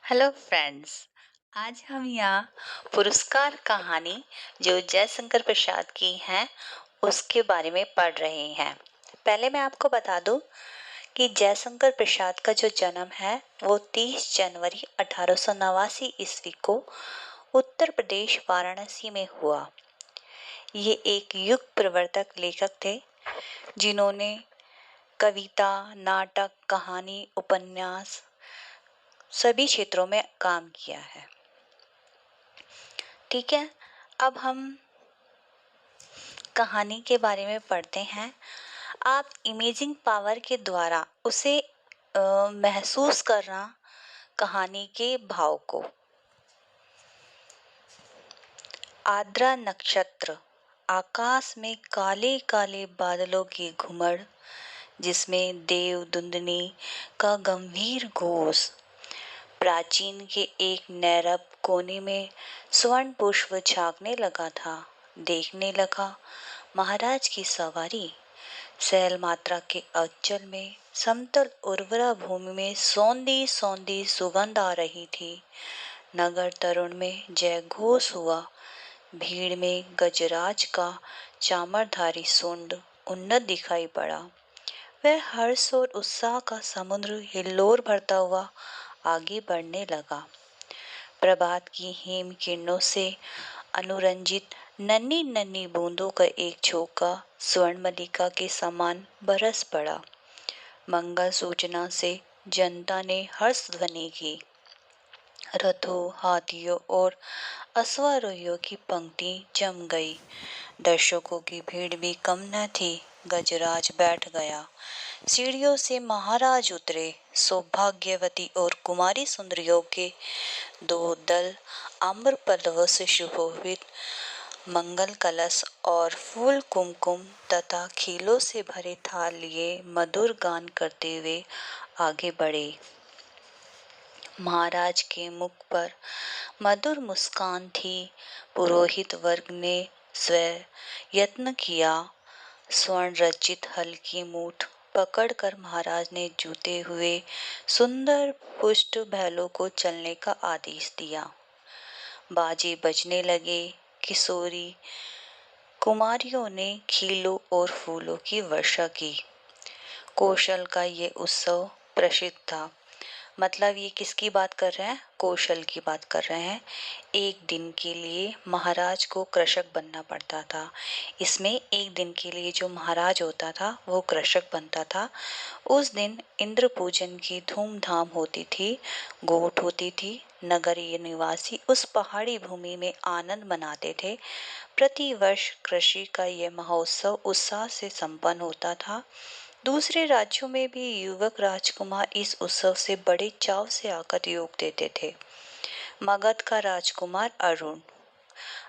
Hello friends. आज हम यहाँ पुरस्कार कहानी जो जयशंकर प्रसाद की है उसके बारे में पढ़ रहे हैं। पहले मैं आपको बता दूं कि जयशंकर प्रसाद का जो जन्म है वो 30 जनवरी 1889 ईस्वी को उत्तर प्रदेश वाराणसी में हुआ। ये एक युग प्रवर्तक लेखक थे जिन्होंने कविता, नाटक, कहानी, उपन्यास सभी क्षेत्रों में काम किया है। ठीक है, अब हम कहानी के बारे में पढ़ते हैं। आप इमेजिंग पावर के द्वारा उसे महसूस करना, कहानी के भाव को। आद्रा नक्षत्र, आकाश में काले काले बादलों की घुमड़, जिसमें देव दुंदनी का गंभीर घोष। प्राचीन के एक नैरब कोने में स्वर्ण पुष्प झांकने लगा था। देखने लगा महाराज की सवारी। शैल मात्रा के अंचल में समतल उर्वरा भूमि में सौंधी सौंधी सुगंध आ रही थी। नगर तरुण में जय घोष हुआ। भीड़ में गजराज का चामरधारी सुंड उन्नत दिखाई पड़ा। वह हर्ष और उत्साह का समुद्र हिल्लोर भरता हुआ आगे बढ़ने लगा। प्रभात की हेम किरणों से अनुरंजित नन्ही नन्ही बूंदों का एक झोंका स्वर्ण मल्लिका के समान बरस पड़ा। मंगल सूचना से जनता ने हर्ष ध्वनि की। रथों, हाथियों और अश्वारोहियों की पंक्ति जम गई। दर्शकों की भीड़ भी कम न थी। गजराज बैठ गया। सीढ़ियों से महाराज उतरे। सौभाग्यवती और कुमारी सुंदरियों के दो दल आम्र पल्लवों से सुशोभित मंगल कलश और फूल कुमकुम तथा खीलों से भरे थाल लिए मधुर गान करते हुए आगे बढ़े। महाराज के मुख पर मधुर मुस्कान थी। पुरोहित वर्ग ने स्वयं यत्न किया। स्वर्ण रचित हल्की मूठ पकड़कर महाराज ने जूते हुए सुंदर पुष्ट बैलों को चलने का आदेश दिया। बाजे बजने लगे। किशोरी कुमारियों ने खीलों और फूलों की वर्षा की। कौशल का ये उत्सव प्रसिद्ध था। मतलब ये किसकी बात कर रहे हैं? कौशल की बात कर रहे हैं। एक दिन के लिए महाराज को कृषक बनना पड़ता था। इसमें एक दिन के लिए जो महाराज होता था वो कृषक बनता था। उस दिन इंद्र पूजन की धूमधाम होती थी। गोठ होती थी। नगरीय निवासी उस पहाड़ी भूमि में आनंद मनाते थे। प्रतिवर्ष कृषि का यह महोत्सव उत्साह से संपन्न होता था। दूसरे राज्यों में भी युवक राजकुमार इस उत्सव से बड़े चाव से आकर योग देते थे। मगध का राजकुमार अरुण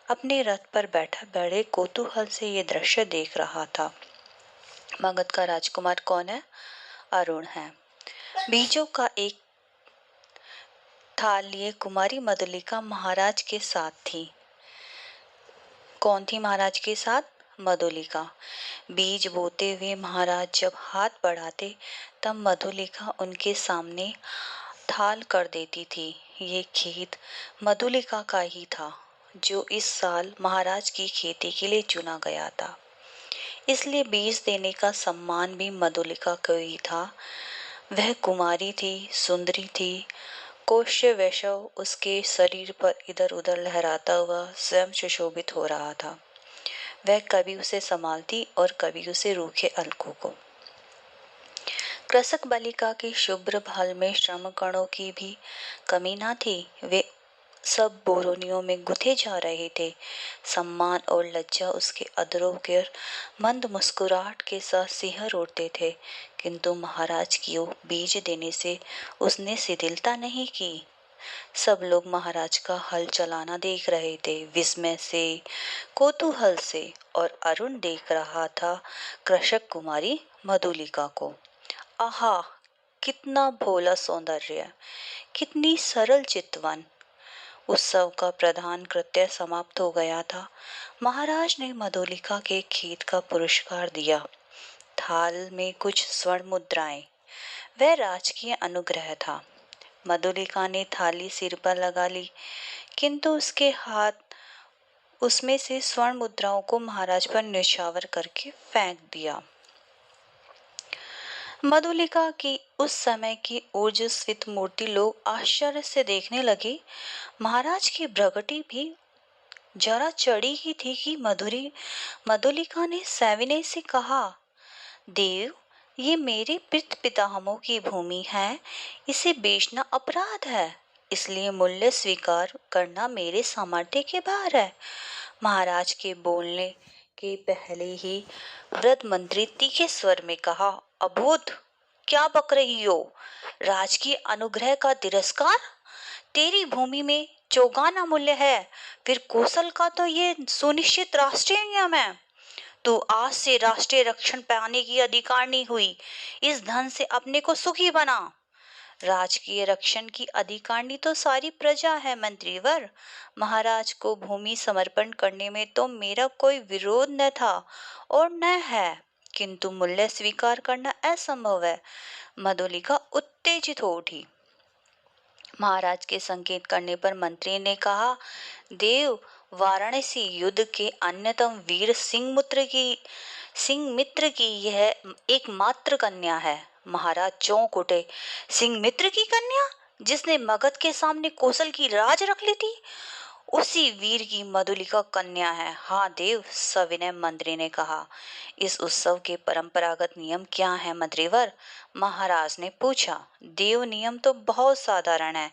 अपने रथ पर बैठा बड़े कौतूहल से ये दृश्य देख रहा था। मगध का राजकुमार कौन है? अरुण है। बीजों का एक थाल लिए कुमारी मधुलिका महाराज के साथ थी। कौन थी महाराज के साथ? मधुलिका। बीज बोते हुए महाराज जब हाथ बढ़ाते तब मधुलिका उनके सामने थाल कर देती थी। ये खेत मधुलिका का ही था जो इस साल महाराज की खेती के लिए चुना गया था। इसलिए बीज देने का सम्मान भी मधुलिका को ही था। वह कुमारी थी, सुंदरी थी। कोष्य वैशव उसके शरीर पर इधर उधर लहराता हुआ स्वयं सुशोभित हो रहा था। वह कभी उसे संभालती और कभी उसे रूखे अलकों को। कृषक बालिका के शुभ्र भाल में श्रम कणों की भी कमी न थी। वे सब बोरोनियों में गुथे जा रहे थे। सम्मान और लज्जा उसके अधरों पर मंद मुस्कुराहट के साथ सिहर उठते थे। किंतु महाराज की ओर बीज देने से उसने शिथिलता नहीं की। सब लोग महाराज का हल चलाना देख रहे थे, विस्मय से, कौतूहल से। और अरुण देख रहा था कृषक कुमारी मधुलिका को। आहा, कितना भोला सौंदर्य, कितनी सरल चितवन। उत्सव का प्रधान कृत्य समाप्त हो गया था। महाराज ने मधुलिका के खेत का पुरस्कार दिया। थाल में कुछ स्वर्ण मुद्राएं। वह राजकीय अनुग्रह था। मधुलिका ने थाली सिर पर लगा ली, किंतु उसके हाथ उसमें से स्वर्ण मुद्राओं को महाराज पर न्यौछावर करके फेंक दिया। मधुलिका की उस समय की ओजस्वित मूर्ति लोग आश्चर्य से देखने लगे। महाराज की भ्रगटी भी जरा चढ़ी ही थी कि मधुलिका ने सविनय से कहा, देव, ये मेरे पितृ पितामहों की भूमि है, इसे बेचना अपराध है, इसलिए मूल्य स्वीकार करना मेरे सामर्थ्य के बाहर है। महाराज के बोलने के पहले ही वृद्ध मंत्री तीखे स्वर में कहा, अबोध, क्या बक रही हो? राजकीय अनुग्रह का तिरस्कार? तेरी भूमि में चौगाना मूल्य है, फिर कौशल का तो ये सुनिश्चित राष्ट्रीय नियम है। तू आज से राष्ट्रीय रक्षण पाने की अधिकारनी हुई। इस धन से अपने को सुखी बना। राजकीय रक्षण की अधिकारनी तो सारी प्रजा है मंत्रीवर। महाराज को भूमि समर्पण करने में तो मेरा कोई विरोध न था और न है, किंतु मूल्य स्वीकार करना असंभव है। मधुलिका उत्तेजित हो उठी। महाराज के संकेत करने पर मंत्री ने कहा, देव, वाराणसी युद्ध के अन्यतम वीर सिंह मित्र की यह एकमात्र कन्या है। महाराज चौंक उठे। सिंह मित्र की कन्या, जिसने मगध के सामने कौशल की राज रख ली थी, उसी वीर की मधुलिका कन्या है। हाँ देव, सविनय मंत्री ने कहा। इस उत्सव के परंपरागत नियम क्या है मंत्रीवर? महाराज ने पूछा। देव, नियम तो बहुत साधारण है।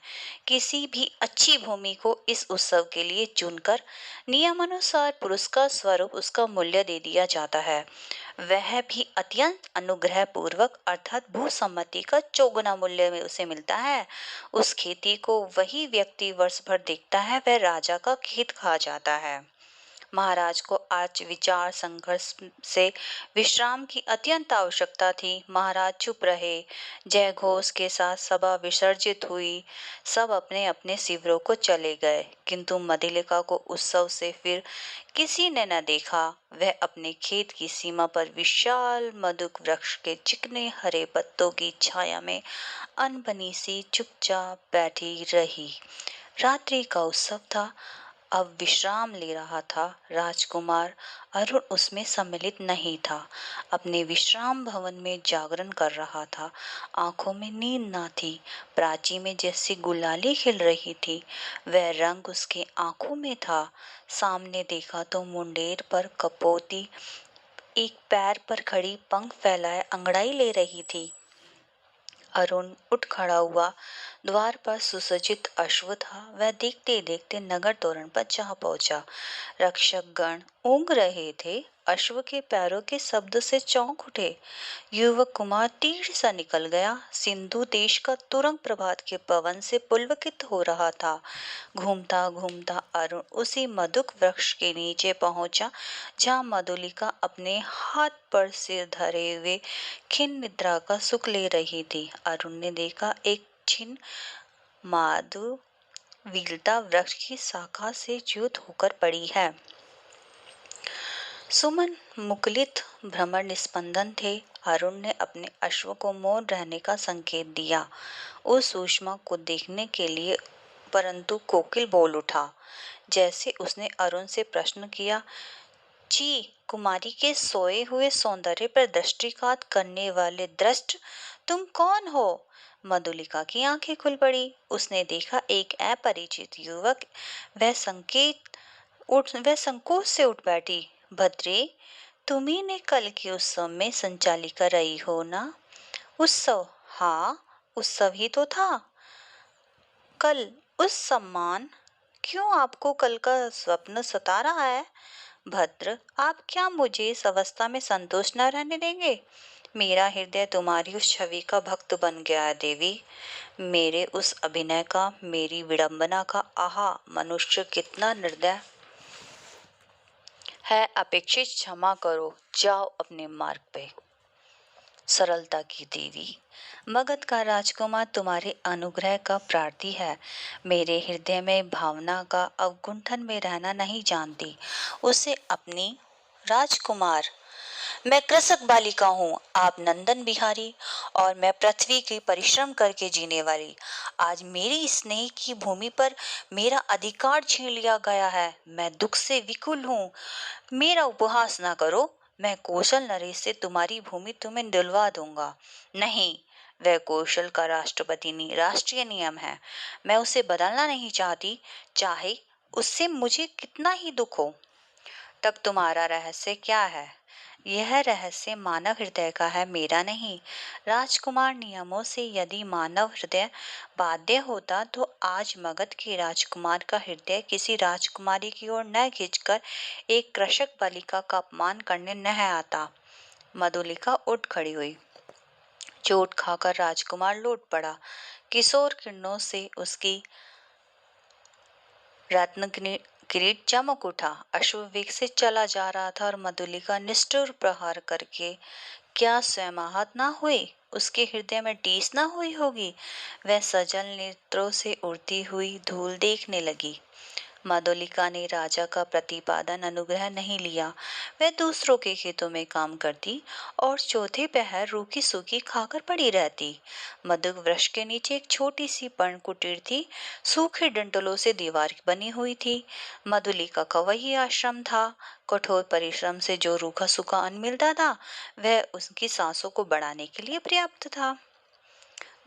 किसी भी अच्छी भूमि को इस उत्सव के लिए चुनकर नियमानुसार पुरस्कार स्वरूप उसका मूल्य दे दिया जाता है, वह भी अत्यंत अनुग्रह पूर्वक, अर्थात भूसम्मति का चौगुना मूल्य में उसे मिलता है। उस खेती को वही व्यक्ति वर्ष भर देखता है, वह राजा का खेत कहा जाता है। महाराज को आज विचार संघर्ष से विश्राम की अत्यंत आवश्यकता थी। महाराज चुप रहे। जय घोष के साथ सभा विसर्जित हुई। सब अपने अपने शिविरों को चले गए, किंतु मधुलिका को उत्सव से फिर किसी ने न देखा। वह अपने खेत की सीमा पर विशाल मधुक वृक्ष के चिकने हरे पत्तों की छाया में अनबनी सी चुपचाप बैठी रही। रात्रि का उत्सव था, अब विश्राम ले रहा था। राजकुमार अरुण उसमें सम्मिलित नहीं था, अपने विश्राम भवन में जागरण कर रहा था। आंखों में नींद ना थी। प्राची में जैसी गुलाली खिल रही थी, वह रंग उसके आंखों में था। सामने देखा तो मुंडेर पर कपोती एक पैर पर खड़ी, पंख फैलाए अंगड़ाई ले रही थी। अरुण उठ खड़ा हुआ। द्वार पर सुसज्जित अश्व था। वह देखते देखते नगर तोरण पर जा पहुंचा। रक्षक गण ऊँघ रहे थे। अश्व के पैरों के शब्द से चौंक उठे। युवक कुमार तीर सा निकल गया। सिंधु देश का तुरंग प्रभात के पवन से पुलकित हो रहा था। घूमता घूमता अरुण उसी मधुक वृक्ष के नीचे पहुंचा, जहां मधुलिका अपने हाथ पर सिर धरे हुए खिन्न निद्रा का सुख ले रही थी। अरुण ने देखा, एक छिन्न माधु विलता वृक्ष की शाखा से च्युत होकर पड़ी है। सुमन मुकुलित भ्रमर निस्पंदन थे। अरुण ने अपने अश्व को मौन रहने का संकेत दिया, उस सुषमा को देखने के लिए, परंतु कोकिल बोल उठा। जैसे उसने अरुण से प्रश्न किया, जी, कुमारी के सोए हुए सौंदर्य पर दृष्टिपात करने वाले दृष्ट, तुम कौन हो? मधुलिका की आंखें खुल पड़ी। उसने देखा एक अपरिचित युवक। वह संकोच से उठ बैठी। भद्रे, तुम्ही ने कल के उत्सव में संचालिका रही हो ना? उत्सव? हाँ, उत्सव ही तो था कल। उस सम्मान? क्यों, आपको कल का स्वप्न सता रहा है? भद्र, आप क्या मुझे इस अवस्था में संतोष न रहने देंगे? मेरा हृदय तुम्हारी उस छवि का भक्त बन गया है देवी। मेरे उस अभिनय का, मेरी विडंबना का, आहा, मनुष्य कितना निर्दय है। अपेक्षित क्षमा करो, जाओ अपने मार्ग पे। सरलता की देवी, मगध का राजकुमार तुम्हारे अनुग्रह का प्रार्थी है। मेरे हृदय में भावना का अवगुंठन में रहना नहीं जानती। उसे अपनी राजकुमार मैं कृषक बालिका हूँ, आप नंदन बिहारी, और मैं पृथ्वी की परिश्रम करके जीने वाली। आज मेरी स्नेह की भूमि पर मेरा अधिकार छीन लिया गया है। मैं दुख से विकुल हूँ। मेरा उपहास ना करो। मैं कौशल नरेश से तुम्हारी भूमि तुम्हें दिलवा दूंगा। नहीं, वह कौशल का राष्ट्रीय नियम है। मैं उसे बदलना नहीं चाहती, चाहे उससे मुझे कितना ही दुख हो। तब तुम्हारा रहस्य क्या है? यह रहस्य मानव हृदय का है, मेरा नहीं। राजकुमार नियमों से यदि मानव हृदय बाध्य होता तो आज मगध के राजकुमार का हृदय किसी राजकुमारी की ओर न खींचकर एक कृषक बालिका का अपमान करने न आता। मधुलिका उठ खड़ी हुई। चोट खाकर राजकुमार लौट पड़ा। किशोर किरणों से उसकी रत्न किरीट चमक उठा। अश्व वेग से चला जा रहा था और मधुलिका निष्ठुर प्रहार करके क्या स्वयं आहत ना हुई? उसके हृदय में टीस ना हुई होगी? वह सजल नेत्रों से उड़ती हुई धूल देखने लगी। मधुलिका ने राजा का प्रतिपादन अनुग्रह नहीं लिया। वह दूसरों के खेतों में काम करती और चौथे पहर रूखी सूखी खाकर पड़ी रहती। मधुक वृक्ष के नीचे एक छोटी सी पर्ण कुटीर थी। सूखे डंठलों से दीवार बनी हुई थी। मधुलिका का वही आश्रम था। कठोर परिश्रम से जो रूखा सूखा अन्न मिलता था वह उसकी सांसों को बढ़ाने के लिए पर्याप्त था।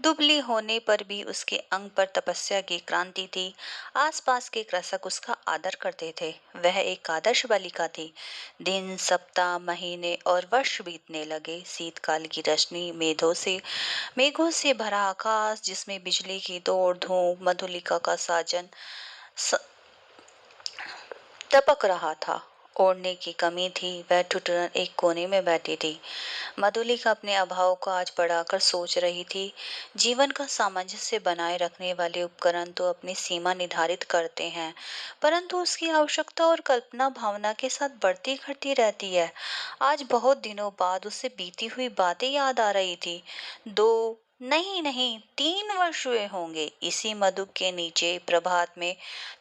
दुबली होने पर भी उसके अंग पर तपस्या की क्रांति थी। आसपास के कृषक उसका आदर करते थे। वह एक आदर्श बालिका थी। दिन, सप्ताह, महीने और वर्ष बीतने लगे। शीतकाल की रोशनी, मेघों से भरा आकाश जिसमें बिजली की दौड़ धूप, मधुलिका का साजन टपक रहा था। ओढ़ने की कमी थी। वह ठिठुरन एक कोने में बैठी थी। मधुलिका अपने अभाव को आज बढ़ाकर सोच रही थी। जीवन का सामंजस्य बनाए रखने वाले उपकरण तो अपनी सीमा निर्धारित करते हैं, परंतु उसकी आवश्यकता और कल्पना भावना के साथ बढ़ती घटती रहती है। आज बहुत दिनों बाद उसे बीती हुई बातें याद आ रही थी। 2 नहीं नहीं 3 वर्ष हुए होंगे। इसी मधु के नीचे प्रभात में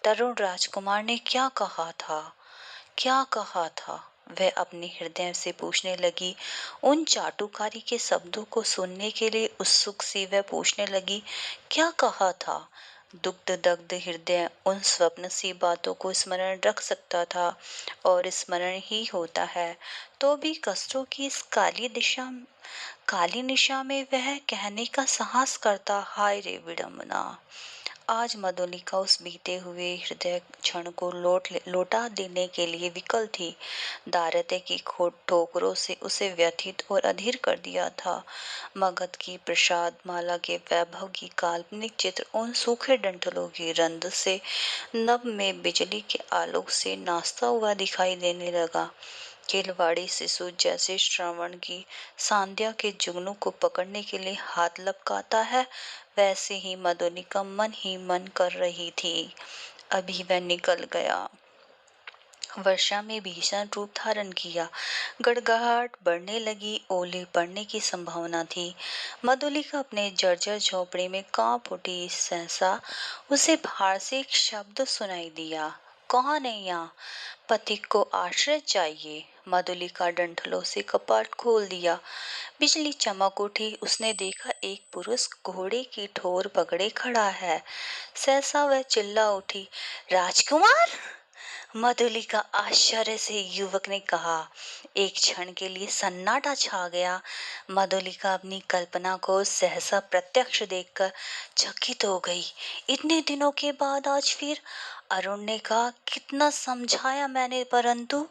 तरुण राजकुमार ने क्या कहा था? वह अपने हृदय से पूछने लगी। उन चाटुकारी के शब्दों को सुनने के लिए उत्सुक सी वह पूछने लगी, क्या कहा था? दुग्ध दग्ध हृदय उन स्वप्न सी बातों को स्मरण रख सकता था, और स्मरण ही होता है तो भी कष्टों की इस काली निशा में वह कहने का साहस करता। हाय रे विडंबना! आज मधुलिका उस बीते हुए हृदय क्षण को लौटा देने के लिए विकल थी। दारिद्र्य की खोट ठोकरों से उसे व्यथित और अधीर कर दिया था। मगध की प्रसाद माला के वैभव की काल्पनिक चित्र उन सूखे डंठलों की रंद से नभ में बिजली के आलोक से नाचता हुआ दिखाई देने लगा। खिलवाड़ी शिशु जैसे श्रावण की संध्या के जुगनू को पकड़ने के लिए हाथ लपकाता है, वैसे ही मधुलिका मन ही मन कर रही थी। अभी वह निकल गया। वर्षा में भीषण रूप धारण किया। गड़गड़ाहट बढ़ने लगी। ओले पड़ने की संभावना थी। मधुलिका अपने जर्जर झोपड़ी में कांप उठी। सहसा उसे बाहर से एक शब्द सुनाई दिया। कौन है यहाँ? पथिक को आश्रय चाहिए। मधुलिका डंठलों से कपाट खोल दिया। बिजली चमक उठी। उसने देखा एक पुरुष घोड़े की ठोर पकड़े खड़ा है। सहसा वह चिल्ला उठी, राजकुमार! मधुलिका आश्चर्य से युवक ने कहा। एक क्षण के लिए सन्नाटा छा गया। मधुलिका अपनी कल्पना को सहसा प्रत्यक्ष देखकर चकित हो गई। इतने दिनों के बाद आज फिर? अरुण ने कहा, कितना समझाया मैंने, परंतु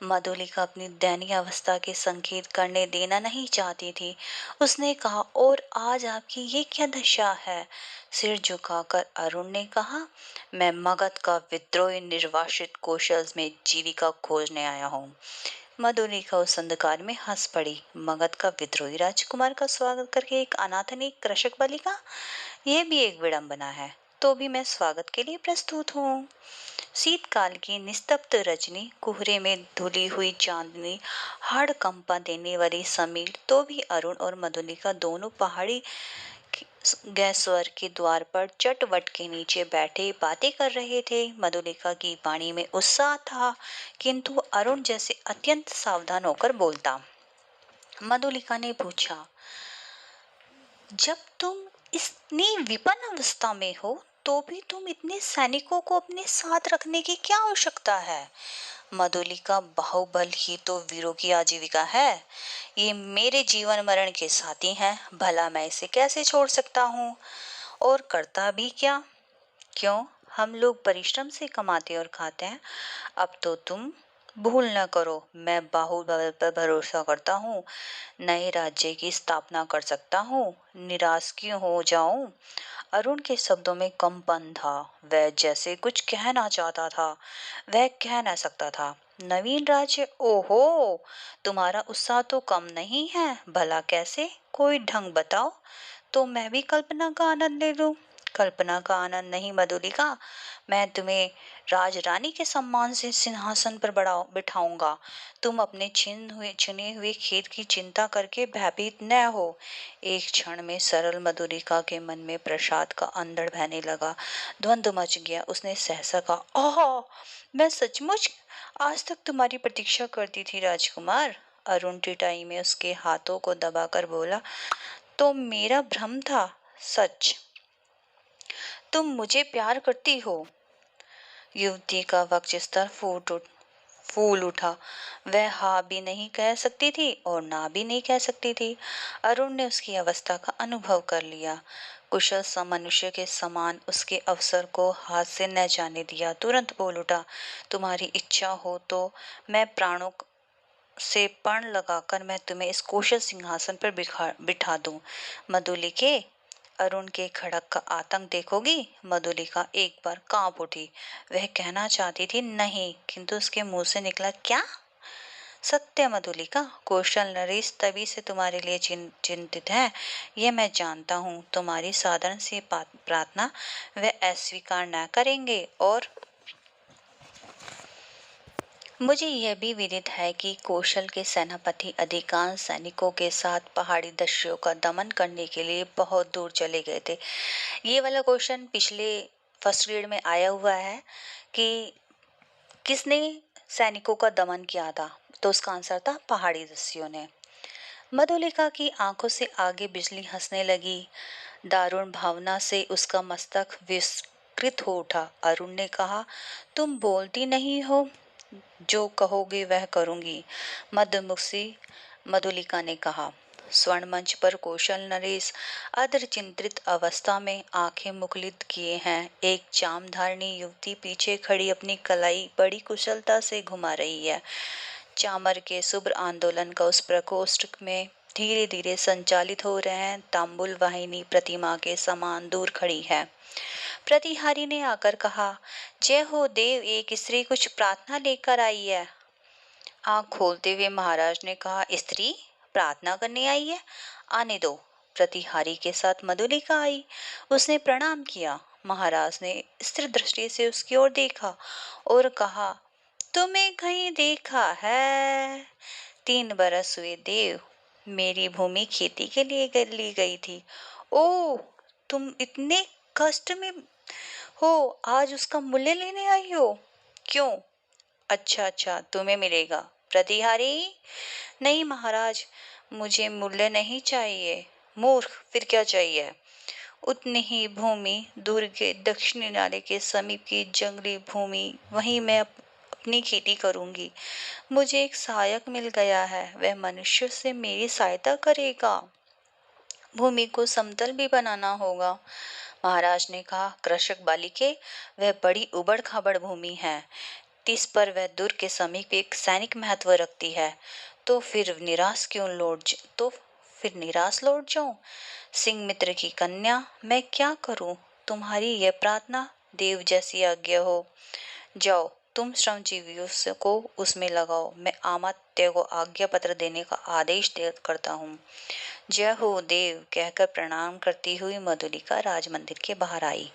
मधुलिका अपनी दयनीय अवस्था के संकेत करने देना नहीं चाहती थी। उसने कहा, और आज आपकी ये क्या दशा है? सिर झुकाकर अरुण ने कहा, मैं मगध का विद्रोही निर्वासित कौशल में जीविका खोजने आया हूँ। मधुलिका उस अंधकार में हंस पड़ी। मगध का विद्रोही राजकुमार का स्वागत करके एक अनाथनी कृषक बालिका, यह भी एक विडंबना है। तो भी मैं स्वागत के लिए प्रस्तुत हूँ। शीतकाल की निस्तब्ध रजनी, कोहरे में धुली हुई चांदनी, हाड़ कंपा देने वाली समीर, तो भी अरुण और मधुलिका दोनों पहाड़ी गैस स्वर के द्वार पर चटवट के नीचे बैठे बातें कर रहे थे। मधुलिका की वाणी में उत्साह था, किंतु अरुण जैसे अत्यंत सावधान होकर बोलता। मधुलिका ने पूछा, जब तुम इतनी विपन्न अवस्था में हो तो भी तुम इतने सैनिकों को अपने साथ रखने की क्या आवश्यकता है? मधुलिका, बाहुबल ही तो वीरों की आजीविका है। ये मेरे जीवन मरण के साथी हैं, भला मैं इसे कैसे छोड़ सकता हूँ? और करता भी क्या? क्यों? हम लोग परिश्रम से कमाते और खाते हैं। अब तो तुम भूल न करो, मैं बाहुबल पर भरोसा करता हूँ, नए राज्य की स्थापना कर सकता हूँ। निराश क्यों हो जाऊं? अरुण के शब्दों में कंपन था। वह जैसे कुछ कहना चाहता था, वह कह न सकता था। नवीन राज्य, ओहो, तुम्हारा उत्साह तो कम नहीं है। भला कैसे? कोई ढंग बताओ तो मैं भी कल्पना का आनंद ले लूं। कल्पना का आनंद नहीं मधुलिका, मैं तुम्हें राजरानी के सम्मान से सिंहासन पर बिठाऊंगा। तुम अपने चुने हुए खेत की चिंता करके भयभीत न हो। एक क्षण में सरल मधुलिका के मन में प्रसाद का अंधड़ बहने लगा। द्वंद्व मच गया। उसने सहसा कहा, ओह, मैं सचमुच आज तक तुम्हारी प्रतीक्षा करती थी राजकुमार। अरुण टिटाई में उसके हाथों को दबाकर बोला, तो मेरा भ्रम था सच। तुम मुझे प्यार करती हो। युवती का वक्षस्थल फूल उठा। वह हाँ भी नहीं कह सकती थी और ना भी नहीं कह सकती थी। अरुण ने उसकी अवस्था का अनुभव कर लिया। कुशल सा मनुष्य के समान उसके अवसर को हाथ से न जाने दिया। तुरंत बोल उठा, तुम्हारी इच्छा हो तो मैं प्राणों से पण लगाकर मैं तुम्हें इस कुशल सिंहासन पर बिठा दूं। मधुलिके, अरुण के खड़क का आतंक देखोगी? मधुलिका एक बार कांप उठी। वह कहना चाहती थी नहीं, किंतु उसके मुंह से निकला, क्या? सत्य मधुलिका, कौशल नरेश तभी से तुम्हारे लिए चिंतित है, ये मैं जानता हूँ। तुम्हारी साधारण सी प्रार्थना वे अस्वीकार न करेंगे। और मुझे यह भी विदित है कि कौशल के सेनापति अधिकांश सैनिकों के साथ पहाड़ी दस्युओं का दमन करने के लिए बहुत दूर चले गए थे। ये वाला क्वेश्चन पिछले फर्स्ट ग्रेड में आया हुआ है कि किसने सैनिकों का दमन किया था, तो उसका आंसर था पहाड़ी दस्युओं ने। मधुलिका की आंखों से आगे बिजली हंसने लगी। दारुण भावना से उसका मस्तक विकृत हो उठा। अरुण ने कहा, तुम बोलती नहीं हो। जो कहोगे वह करूंगी, मधुमुखी मधुलिका ने कहा। स्वर्ण मंच पर कौशल नरेश अधर चिंतित अवस्था में आंखें मुखलित किए हैं। एक चामधारणी युवती पीछे खड़ी अपनी कलाई बड़ी कुशलता से घुमा रही है। चामर के शुभ्र आंदोलन का उस प्रकोष्ठ में धीरे धीरे संचालित हो रहे हैं। तांबुल वाहिनी प्रतिमा के समान दूर खड़ी है। प्रतिहारी ने आकर कहा, जय हो देव, एक स्त्री कुछ प्रार्थना लेकर आई है। आंख खोलते हुए महाराज ने कहा, स्त्री प्रार्थना करने आई है? आने दो। प्रतिहारी के साथ मधुलिका आई। उसने प्रणाम किया। महाराज ने स्थिर दृष्टि से उसकी ओर देखा और कहा, तुम्हें कहीं देखा है? 3 बरस हुए देव, मेरी भूमि खेती के लिए ली गई थी। ओ, तुम इतने कष्ट में हो, आज उसका मूल्य लेने आई हो? क्यों? अच्छा अच्छा, तुम्हें मिलेगा। प्रतिहारी, नहीं महाराज, मुझे मूल्य नहीं चाहिए। मूर्ख, फिर क्या चाहिए? उतनी ही भूमि दूर के दक्षिणी नाले के समीप की जंगली भूमि, वहीं मैं अपनी खेती करूंगी। मुझे एक सहायक मिल गया है, वह मनुष्य से मेरी सहायता करेगा। भूमि को समतल भी बनाना होगा। महाराज ने कहा, कृषक बालिके, वह बड़ी उबड़ खाबड़ भूमि है। तिस पर वह दुर्ग के समीप एक सैनिक महत्व रखती है। तो फिर निराश लौट जाऊं? सिंह मित्र की कन्या, मैं क्या करूं? तुम्हारी यह प्रार्थना, देव जैसी आज्ञा हो। जाओ, तुम श्रमजीवियों को उसमें लगाओ। मैं अमात्य को आज्ञा पत्र देने का आदेश करता हूँ। जय हो देव कहकर प्रणाम करती हुई मधुलिका राजमंदिर के बाहर आई।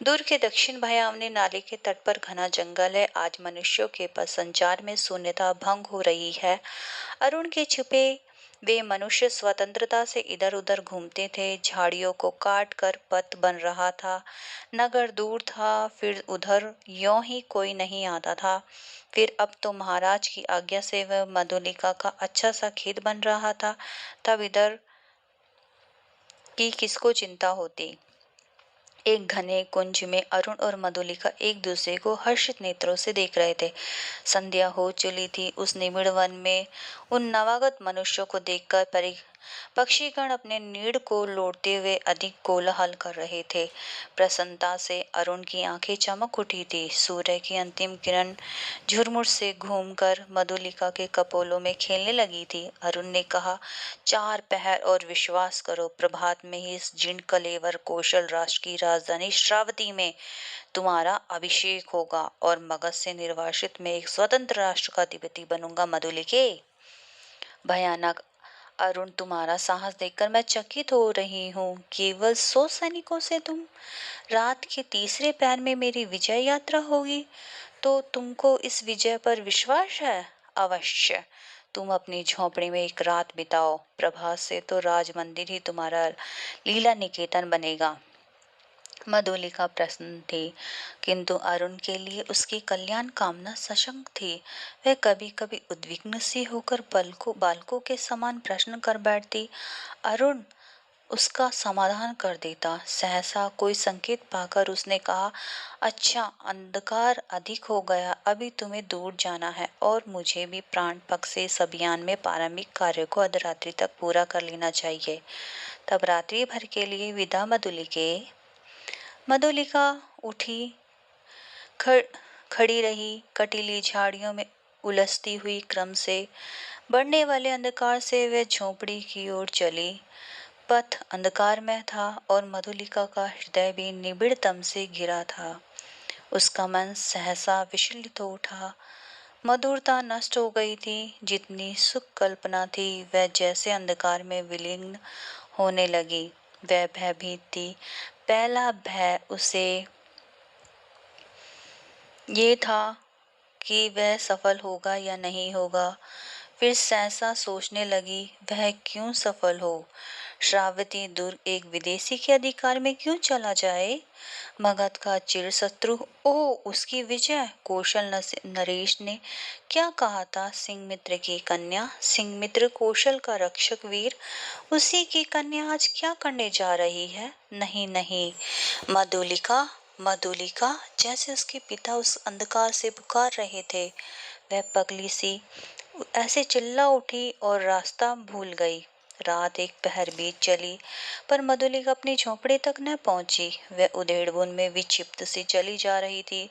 दूर के दक्षिण भयावने नाले के तट पर घना जंगल है। आज मनुष्यों के पास संचार में शून्यता भंग हो रही है। अरुण के छुपे वे मनुष्य स्वतंत्रता से इधर उधर घूमते थे, झाड़ियों को काट कर पथ बन रहा था, नगर दूर था, फिर उधर यों ही कोई नहीं आता था। फिर अब तो महाराज की आज्ञा से वह मधुलिका का अच्छा सा खेत बन रहा था, तब इधर की किसको चिंता होती। एक घने कुंज में अरुण और मधुलिका एक दूसरे को हर्षित नेत्रों से देख रहे थे। संध्या हो चली थी। उस निबिड़ वन में उन नवागत मनुष्यों को देखकर पक्षीगण अपने नीड़ को लौटते हुए अधिक कोलाहल कर रहे थे। प्रसन्नता से अरुण की आंखें चमक उठी थी। सूर्य की अंतिम किरण झुरमुर से घूमकर मधुलिका के कपोलों में खेलने लगी थी। अरुण ने कहा, 4 पहर और विश्वास करो, प्रभात में ही इस जीर्ण कलेवर कौशल राष्ट्र की राजधानी श्रावती में तुम्हारा अभिषेक होगा और मगध से निर्वासित में एक स्वतंत्र राष्ट्र का अधिपति बनूंगा। मधुलिके, भयानक अरुण, तुम्हारा साहस देखकर मैं चकित हो रही हूँ। केवल 100 सैनिकों से तुम रात के तीसरे पहर में मेरी विजय यात्रा होगी, तो तुमको इस विजय पर विश्वास है? अवश्य। तुम अपनी झोपड़ी में एक रात बिताओ, प्रभात से तो राज मंदिर ही तुम्हारा लीला निकेतन बनेगा। मधुलिका प्रसन्न थी, किंतु अरुण के लिए उसकी कल्याण कामना सशंक थी। वह कभी कभी उद्विग्न सी होकर बालकों के समान प्रश्न कर बैठती। अरुण उसका समाधान कर देता। सहसा कोई संकेत पाकर उसने कहा, अच्छा, अंधकार अधिक हो गया, अभी तुम्हें दूर जाना है और मुझे भी प्राण पक्ष से इस अभियान में प्रारंभिक कार्य को अर्धरात्रि तक पूरा कर लेना चाहिए। तब रात्रि भर के लिए विदा। मधुलिका उठी, खड़ी रही, कटीली झाड़ियों में उलझती हुई क्रम से बढ़ने वाले अंधकार से वह झोपड़ी की ओर चली। पथ अंधकार में था और मधुलिका का हृदय भी निबिड़तम से घिरा था। उसका मन सहसा विचलित हो उठा। मधुरता नष्ट हो गई थी। जितनी सुख कल्पना थी वह जैसे अंधकार में विलीन होने लगी। वह भयभीत थी। पहला भय उसे ये था कि वह सफल होगा या नहीं होगा। फिर सहसा सोचने लगी, वह क्यों सफल हो? श्रावती दुर्ग एक विदेशी के अधिकार में क्यों चला जाए? मगध का चिर शत्रु, ओ उसकी विजय! कौशल नरेश ने क्या कहा था? सिंहमित्र की कन्या, सिंहमित्र कौशल का रक्षक वीर, उसी की कन्या आज क्या करने जा रही है? नहीं नहीं, मधुलिका, मधुलिका, जैसे उसके पिता उस अंधकार से पुकार रहे थे। वह पगली सी ऐसे चिल्ला उठी और रास्ता भूल गई। रात एक पहर बीत चली, पर मधुलिका अपनी झोपड़ी तक न पहुंची। वह उधेड़बुन में विक्षिप्त सी चली जा रही थी।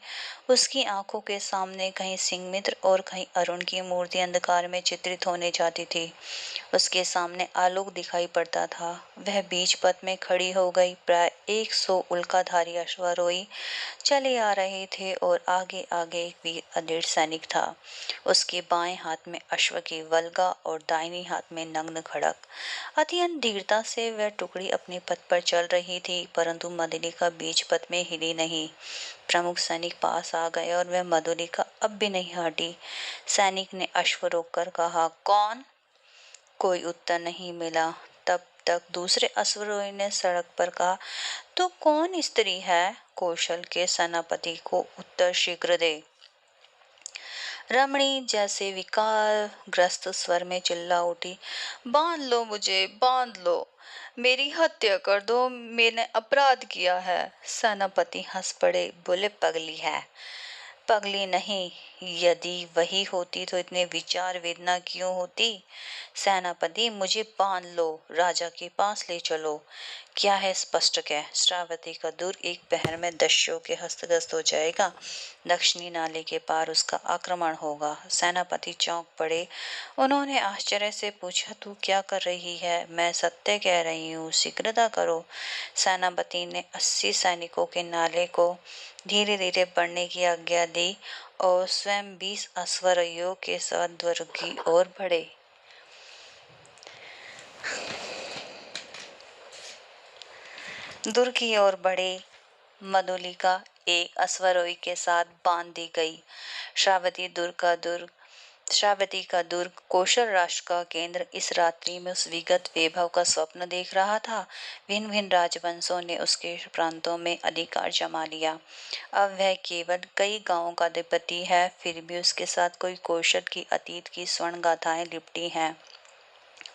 उसकी आंखों के सामने कहीं सिंहमित्र और कहीं अरुण की मूर्ति अंधकार में चित्रित होने जाती थी। उसके सामने आलोक दिखाई पड़ता था। वह बीच पथ में खड़ी हो गई। प्राय 100 उल्काधारी अश्वारोही चले आ रहे थे और आगे आगे एक वीर अधेड़ सैनिक था। उसके बाएं हाथ में अश्व की वल्गा और दाहिनी हाथ में नग्न खड़ग। अत्यंत धीरता से वह टुकड़ी अपने पथ पर चल रही थी, परंतु मधुलिका बीच पथ में हिली नहीं। प्रमुख सैनिक पास आ गए और वह मधुलिका अब भी नहीं हटी। सैनिक ने अश्व रोककर कहा, कौन? कोई उत्तर नहीं मिला। तब तक दूसरे अश्वारोही ने सड़क पर कहा, तो कौन स्त्री है? कौशल के सेनापति को उत्तर शीघ्र दे। रमणी जैसे विकार ग्रस्त स्वर में चिल्ला उठी, बांध लो मुझे, बांध लो, मेरी हत्या कर दो, मैंने अपराध किया है। सेनापति हंस पड़े, बोले, पगली है? पगली नहीं, यदि वही होती तो इतने विचार वेदना क्यों होती? सेनापति, मुझे बांध लो, राजा के पास ले चलो। क्या है, स्पष्ट कह। श्रावती का दुर्ग एक पहर में दस्युओं के हस्तगत हो जाएगा। दक्षिणी नाले के पार उसका आक्रमण होगा। सेनापति चौंक पड़े। उन्होंने आश्चर्य से पूछा, तू क्या कर रही है? मैं सत्य कह रही हूँ, शीघ्रता करो। सेनापति ने 80 सैनिकों के नाले को धीरे धीरे बढ़ने की आज्ञा दी और स्वयं 20 अश्वारोहियों के साथ दुर्ग की ओर बढ़े। दुर्ग की ओर बढ़े। मधुलिका एक अश्वारोही के साथ बांध दी गई। श्रावती दुर्ग श्रावती का दुर्ग कौशल राष्ट्र का केंद्र इस रात्रि में उस विगत वैभव का स्वप्न देख रहा था। भिन्न भिन्न राजवंशों ने उसके प्रांतों में अधिकार जमा लिया। अब वह केवल कई गांवों का अधिपति है, फिर भी उसके साथ कोई कौशल की अतीत की स्वर्ण गाथाएं लिपटी हैं।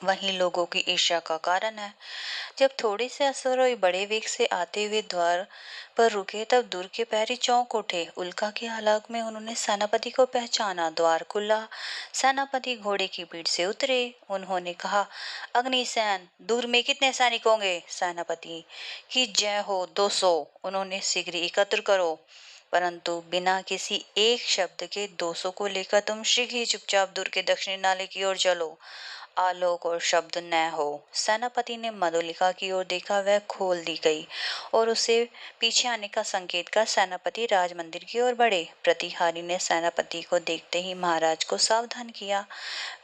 वही लोगों की ईर्ष्या का कारण है। जब थोड़े से अश्वरोही बड़े वेग से आते हुए द्वार पर रुके तब दूर के प्रहरी चौंक उठे। उल्का के हालत में उन्होंने सेनापति को पहचाना। द्वार खुला, सेनापति घोड़े की पीठ से उतरे। उन्होंने कहा, अग्निसेन, दूर में कितने सैनिक होंगे? सेनापति की जय हो, 200। उन्होंने शीघ्र एकत्र करो। परंतु बिना किसी एक शब्द के 200 को लेकर तुम शीघ्र ही चुपचाप दूर के दक्षिणी नाले की ओर चलो। आलोक और शब्द न हो। सेनापति ने मधुलिका की ओर देखा, वह खोल दी गई और उसे पीछे आने का संकेत कर सेनापति राजमंदिर की ओर बढ़े। प्रतिहारी ने सेनापति को देखते ही महाराज को सावधान किया।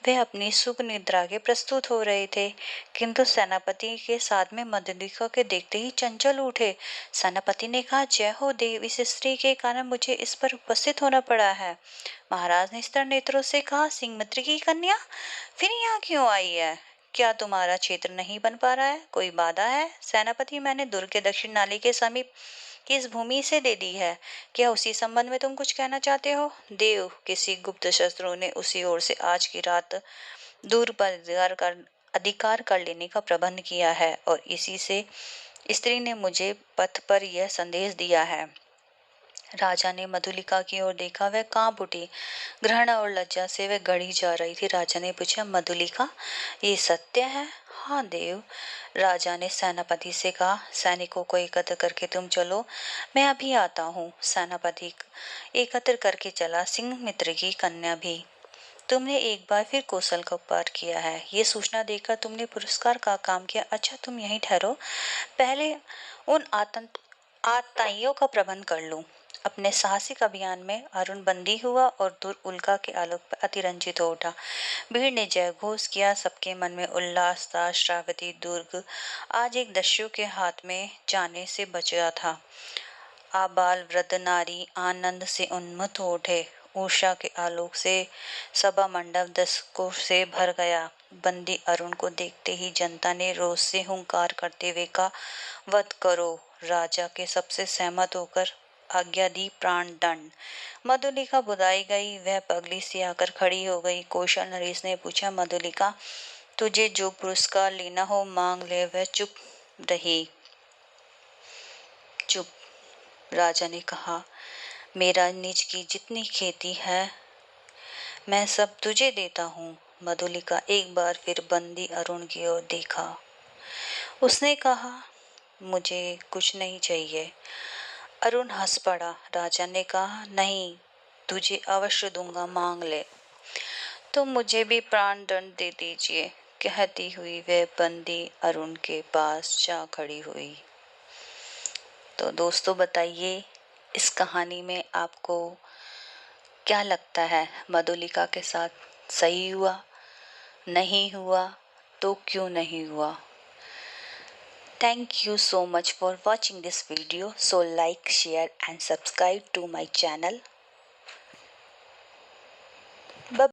वे अपनी सुख निद्रा के प्रस्तुत हो रहे थे, किंतु सेनापति के साथ में मधुलिका के देखते ही चंचल उठे। सेनापति ने कहा, जय हो देव, इस स्त्री के कारण मुझे इस पर उपस्थित होना पड़ा है। महाराज ने स्तर नेत्रों से कहा, सिंहमित्र की कन्या फिर यहाँ क्यों आई है? क्या तुम्हारा क्षेत्र नहीं बन पा रहा है? कोई बाधा है? सेनापति, मैंने दुर्ग के दक्षिण नाले के समीप की इस भूमि से दे दी है। क्या उसी संबंध में तुम कुछ कहना चाहते हो? देव, किसी गुप्त शस्त्रों ने उसी ओर से आज की रात दूर पर अधिकार कर लेने का प्रबंध किया है और इसी से स्त्री ने मुझे पथ पर यह संदेश दिया है। राजा ने मधुलिका की ओर देखा, वह कांप उठी। ग्रहण और लज्जा से वह गड़ी जा रही थी। राजा ने पूछा, मधुलिका, ये सत्य है? हाँ देव, राजा ने सेनापति से कहा। सैनिकों को एकत्र करके तुम चलो, मैं अभी आता हूँ। सेनापति एकत्र करके चला, सिंह मित्र की कन्या भी। तुमने एक बार फिर कौशल का उपहार किया है। ये सूचना देकर तुमने पुरस्कार का काम किया। अच्छा, तुम यहीं ठहरो, पहले उन आतताइयों का प्रबंध कर लूं। अपने साहसिक अभियान में अरुण बंदी हुआ और दूर उल्का के आलोक पर अतिरंजित हो उठा। भीड़ ने जय घोष किया, सबके मन में उल्लास था। श्रावती दुर्ग आज एक दस्यु के हाथ में जाने से बचा था। आबाल वृद्ध नारी आनंद से उन्मत्त हो उठे। उषा के आलोक से सभा मंडप दर्शकों से भर गया। बंदी अरुण को देखते ही जनता ने रोष से हुंकार करते हुए कहा, वध करो। राजा के सबसे सहमत होकर आज्ञा दी, प्राण दंड। मधुलिका बुलाई गई, वह पगली सी आकर खड़ी हो गई। कौशल नरेश ने पूछा, मधुलिका, तुझे जो पुरस्कार लेना हो मांग ले। वह चुप रही। चुप। राजा ने कहा, मेरा निज की जितनी खेती है मैं सब तुझे देता हूँ। मधुलिका एक बार फिर बंदी अरुण की ओर देखा। उसने कहा, मुझे कुछ नहीं चाहिए। अरुण हंस पड़ा। राजा ने कहा, नहीं, तुझे अवश्य दूंगा, मांग ले। तो मुझे भी प्राण दंड दे दीजिए। कहती हुई वह बंदी अरुण के पास जा खड़ी हुई। तो दोस्तों, बताइए इस कहानी में आपको क्या लगता है? मधुलिका के साथ सही हुआ, नहीं हुआ? तो क्यों नहीं हुआ? Thank you so much for watching this video. So like, share and subscribe to my channel. Bye.